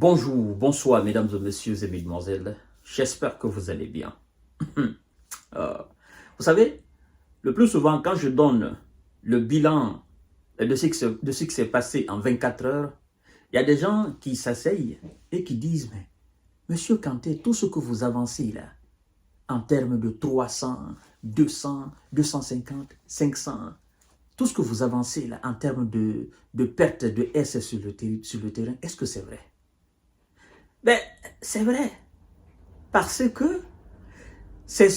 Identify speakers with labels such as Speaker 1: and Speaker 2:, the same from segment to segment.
Speaker 1: Bonjour, bonsoir mesdames et messieurs et mesdemoiselles, j'espère que vous allez bien. Vous savez, le plus souvent quand je donne le bilan de ce qui s'est passé en 24 heures, il y a des gens qui s'asseyent et qui disent, mais monsieur Kanté, tout ce que vous avancez là, en termes de 300, 200, 250, 500, tout ce que vous avancez là en termes de perte de S sur le terrain, est-ce que c'est vrai? Ben, c'est vrai, parce que c'est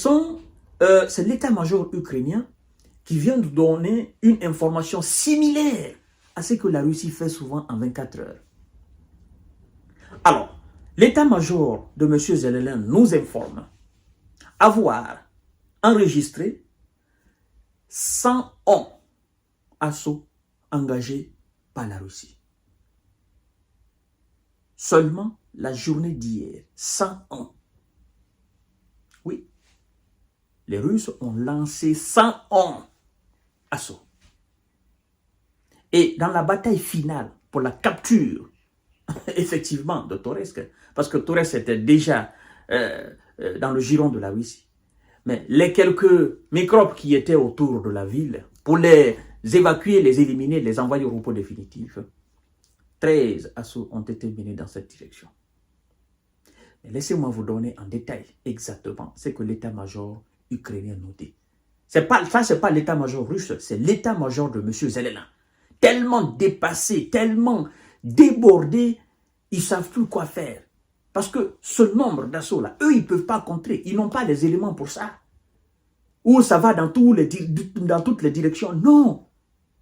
Speaker 1: l'état-major ukrainien qui vient de donner une information similaire à ce que la Russie fait souvent en 24 heures. Alors, l'état-major de M. Zelensky nous informe avoir enregistré 111 assauts engagés par la Russie. Seulement la journée d'hier, 101. Oui, les Russes ont lancé 101 assauts. Et dans la bataille finale pour la capture, effectivement, de Toretsk, parce que Toretsk était déjà dans le giron de la Russie, mais les quelques microbes qui étaient autour de la ville, pour les évacuer, les éliminer, les envoyer au repos définitif, 13 assauts ont été menés dans cette direction. Laissez-moi vous donner en détail exactement ce que l'état-major ukrainien nous dit. Ça, ce n'est pas l'état-major russe, c'est l'état-major de M. Zelensky. Tellement dépassé, tellement débordé, ils ne savent plus quoi faire. Parce que ce nombre d'assauts-là, eux, ils ne peuvent pas contrer. Ils n'ont pas les éléments pour ça. Ou ça va dans toutes les directions. Non,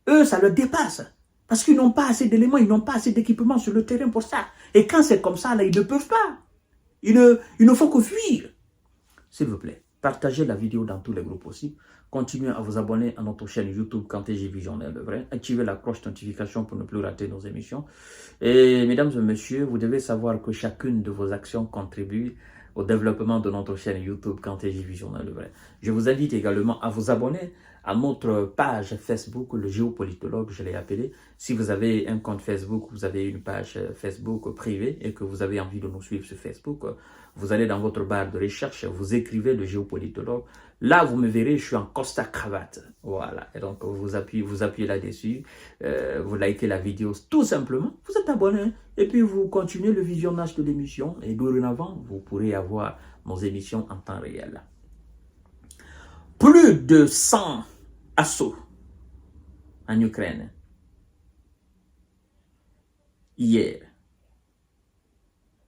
Speaker 1: eux, ça leur dépasse. Parce qu'ils n'ont pas assez d'éléments, ils n'ont pas assez d'équipements sur le terrain pour ça. Et quand c'est comme ça, là, ils ne peuvent pas. Il ne faut que fuir. S'il vous plaît, partagez la vidéo dans tous les groupes possibles. Continuez à vous abonner à notre chaîne YouTube Kanté J Visionnaire le vrai. Activez la cloche de notification pour ne plus rater nos émissions. Et mesdames et messieurs, vous devez savoir que chacune de vos actions contribue au développement de notre chaîne YouTube Kanté J Visionnaire le vrai. Je vous invite également à vous abonner à notre page Facebook, le géopolitologue, je l'ai appelé. Si vous avez un compte Facebook, vous avez une page Facebook privée et que vous avez envie de nous suivre sur Facebook, vous allez dans votre barre de recherche, vous écrivez le géopolitologue. Là, vous me verrez, je suis en costard cravate. Voilà. Et donc, vous appuyez là-dessus, vous likez la vidéo tout simplement, vous êtes abonné et puis vous continuez le visionnage de l'émission et dorénavant, vous pourrez avoir nos émissions en temps réel. Plus de 100 assauts en Ukraine hier.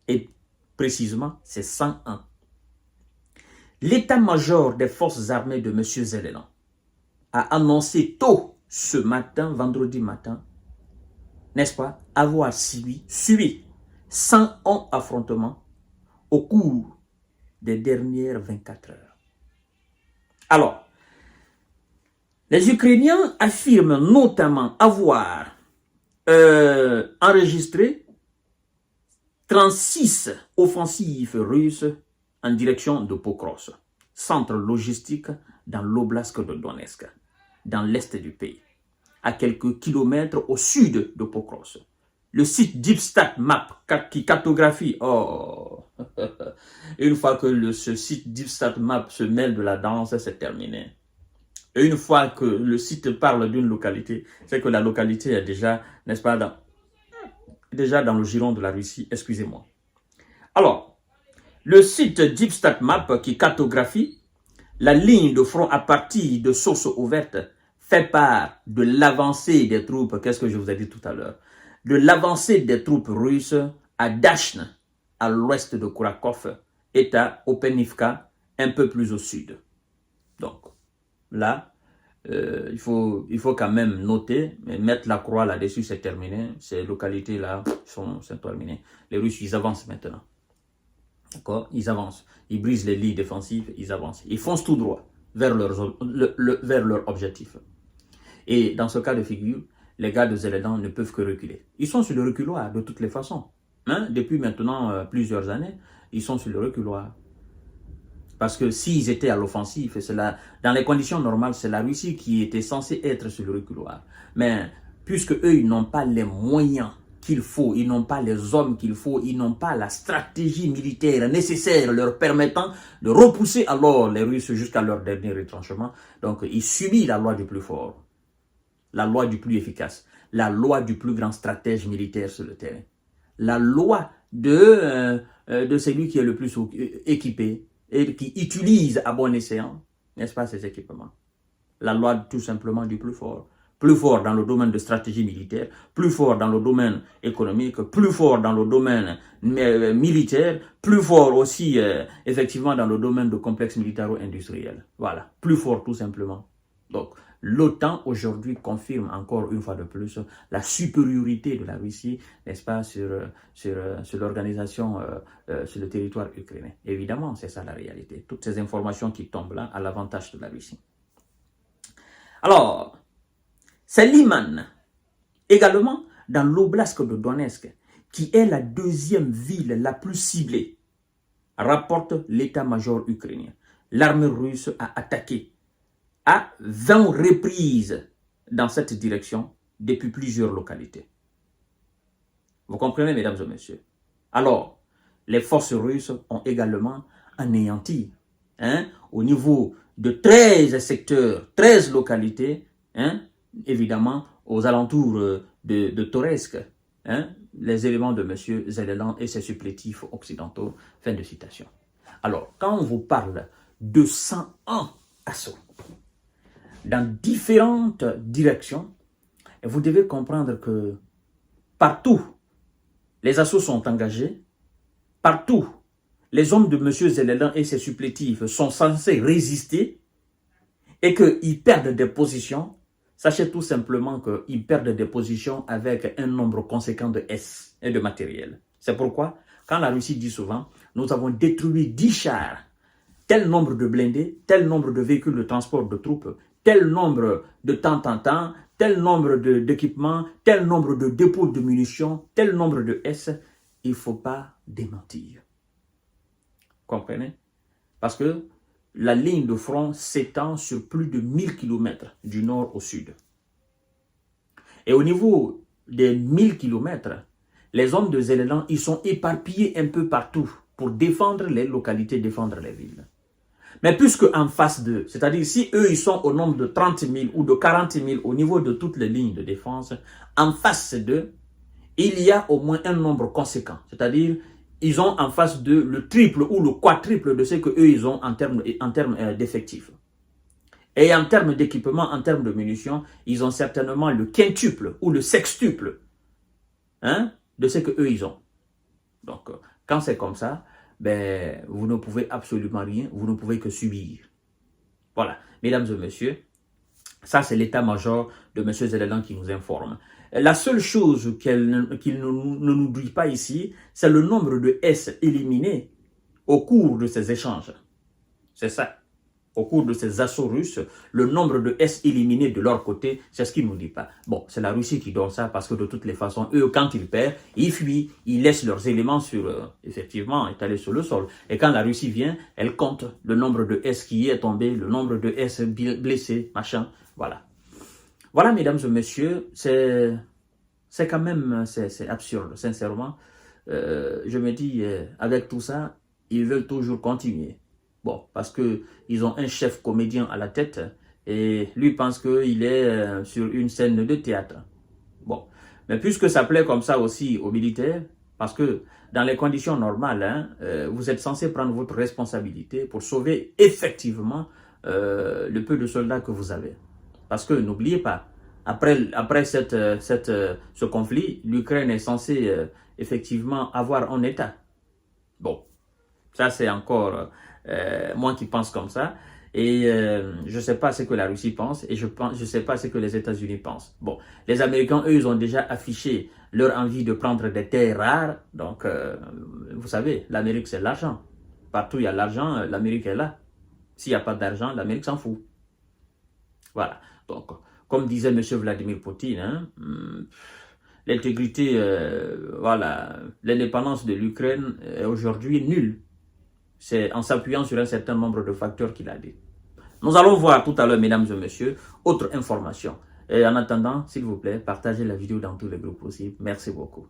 Speaker 1: Et précisément, c'est 101. L'état-major des forces armées de M. Zelensky a annoncé tôt ce matin, vendredi matin, n'est-ce pas, avoir suivi 101 affrontements au cours des dernières 24 heures. Alors, les Ukrainiens affirment notamment avoir enregistré 36 offensives russes en direction de Pokrovsk, centre logistique dans l'oblast de Donetsk, dans l'est du pays, à quelques kilomètres au sud de Pokrovsk. Le site DeepStatMap qui cartographie, une fois que ce site DeepStatMap se mêle de la danse, c'est terminé. Et une fois que le site parle d'une localité, c'est que la localité est déjà, n'est-ce pas, déjà dans le giron de la Russie, excusez-moi. Alors, le site DeepStatMap qui cartographie la ligne de front à partir de sources ouvertes fait part de l'avancée des troupes, qu'est-ce que je vous ai dit tout à l'heure, de l'avancée des troupes russes à Dachne, à l'ouest de Kourakov, et à Openivka, un peu plus au sud. Donc, là, il faut quand même noter, mais mettre la croix là-dessus, c'est terminé. Ces localités-là sont terminées. Les Russes, ils avancent maintenant. D'accord? Ils avancent. Ils brisent les lignes défensives, ils avancent. Ils foncent tout droit vers leur objectif. Et dans ce cas de figure, les gars de Zelensky ne peuvent que reculer. Ils sont sur le reculoir de toutes les façons. Hein? Depuis maintenant plusieurs années, ils sont sur le reculoir. Parce que s'ils étaient à l'offensive, dans les conditions normales, c'est la Russie qui était censée être sur le reculoir. Mais puisque eux, ils n'ont pas les moyens qu'il faut, ils n'ont pas les hommes qu'il faut, ils n'ont pas la stratégie militaire nécessaire leur permettant de repousser alors les Russes jusqu'à leur dernier retranchement. Donc, ils subissent la loi du plus fort, la loi du plus efficace, la loi du plus grand stratège militaire sur le terrain, la loi de celui qui est le plus équipé et qui utilise à bon escient, n'est-ce pas, ces équipements. La loi tout simplement du plus fort dans le domaine de stratégie militaire, plus fort dans le domaine économique, plus fort dans le domaine militaire, plus fort aussi effectivement dans le domaine de complexe militaro-industriel. Voilà, plus fort tout simplement. Donc, l'OTAN aujourd'hui confirme encore une fois de plus la supériorité de la Russie, n'est-ce pas, sur l'organisation, sur le territoire ukrainien. Évidemment, c'est ça la réalité. Toutes ces informations qui tombent là à l'avantage de la Russie. Alors, c'est Liman, également dans l'oblast de Donetsk, qui est la deuxième ville la plus ciblée, rapporte l'état-major ukrainien. L'armée russe a attaqué à 20 reprises dans cette direction depuis plusieurs localités. Vous comprenez, mesdames et messieurs? Alors, les forces russes ont également anéanti, au niveau de 13 secteurs, 13 localités, évidemment, aux alentours de Toretsk, les éléments de M. Zelenko et ses supplétifs occidentaux. Fin de citation. Alors, quand on vous parle de 101 assauts dans différentes directions, vous devez comprendre que partout, les assauts sont engagés, partout, les hommes de M. Zelenko et ses supplétifs sont censés résister et qu'ils perdent des positions. Sachez tout simplement qu'ils perdent des positions avec un nombre conséquent de S et de matériel. C'est pourquoi, quand la Russie dit souvent, nous avons détruit 10 chars, tel nombre de blindés, tel nombre de véhicules de transport de troupes, tel nombre de temps, tel nombre d'équipements, tel nombre de dépôts de munitions, tel nombre de S, il ne faut pas démentir. Comprenez? Parce que la ligne de front s'étend sur plus de 1000 km du nord au sud. Et au niveau des 1000 km, les hommes de Zelenko, ils sont éparpillés un peu partout pour défendre les localités, défendre les villes. Mais puisque en face d'eux, c'est-à-dire si eux, ils sont au nombre de 30 000 ou de 40 000 au niveau de toutes les lignes de défense, en face d'eux, il y a au moins un nombre conséquent. C'est-à-dire, ils ont en face d'eux le triple ou le quadruple de ce qu'eux, ils ont en termes d'effectifs. Et en termes d'équipement, en termes de munitions, ils ont certainement le quintuple ou le sextuple de ce qu'eux, ils ont. Donc, quand c'est comme ça, ben, vous ne pouvez absolument rien, vous ne pouvez que subir. Voilà, mesdames et messieurs, ça c'est l'état-major de M. Zelenko qui nous informe. La seule chose qu'il ne nous dit pas ici, c'est le nombre de S éliminés au cours de ces échanges. C'est ça. Au cours de ces assauts russes, le nombre de S éliminés de leur côté, c'est ce qu'ils ne nous dit pas. Bon, c'est la Russie qui donne ça parce que de toutes les façons, eux, quand ils perdent, ils fuient, ils laissent leurs éléments effectivement, étalés sur le sol. Et quand la Russie vient, elle compte le nombre de S qui y est tombé, le nombre de S blessés, machin, voilà. Voilà, mesdames et messieurs, c'est quand même, c'est absurde, sincèrement. Je me dis, avec tout ça, ils veulent toujours continuer. Bon, parce qu'ils ont un chef comédien à la tête et lui pense qu'il est sur une scène de théâtre. Bon, mais puisque ça plaît comme ça aussi aux militaires, parce que dans les conditions normales, vous êtes censé prendre votre responsabilité pour sauver effectivement le peu de soldats que vous avez. Parce que n'oubliez pas, après ce conflit, l'Ukraine est censée effectivement avoir un État. Bon, ça c'est encore moi qui pense comme ça. Et je ne sais pas ce que la Russie pense et je ne sais pas ce que les États-Unis pensent. Bon, les Américains, eux, ils ont déjà affiché leur envie de prendre des terres rares. Donc, vous savez, l'Amérique, c'est l'argent. Partout où il y a l'argent, l'Amérique est là. S'il n'y a pas d'argent, l'Amérique s'en fout. Voilà. Donc, comme disait M. Vladimir Poutine, l'intégrité, voilà, l'indépendance de l'Ukraine est aujourd'hui nulle. C'est en s'appuyant sur un certain nombre de facteurs qu'il a dit. Nous allons voir tout à l'heure, mesdames et messieurs, autre information. Et en attendant, s'il vous plaît, partagez la vidéo dans tous les groupes possibles. Merci beaucoup.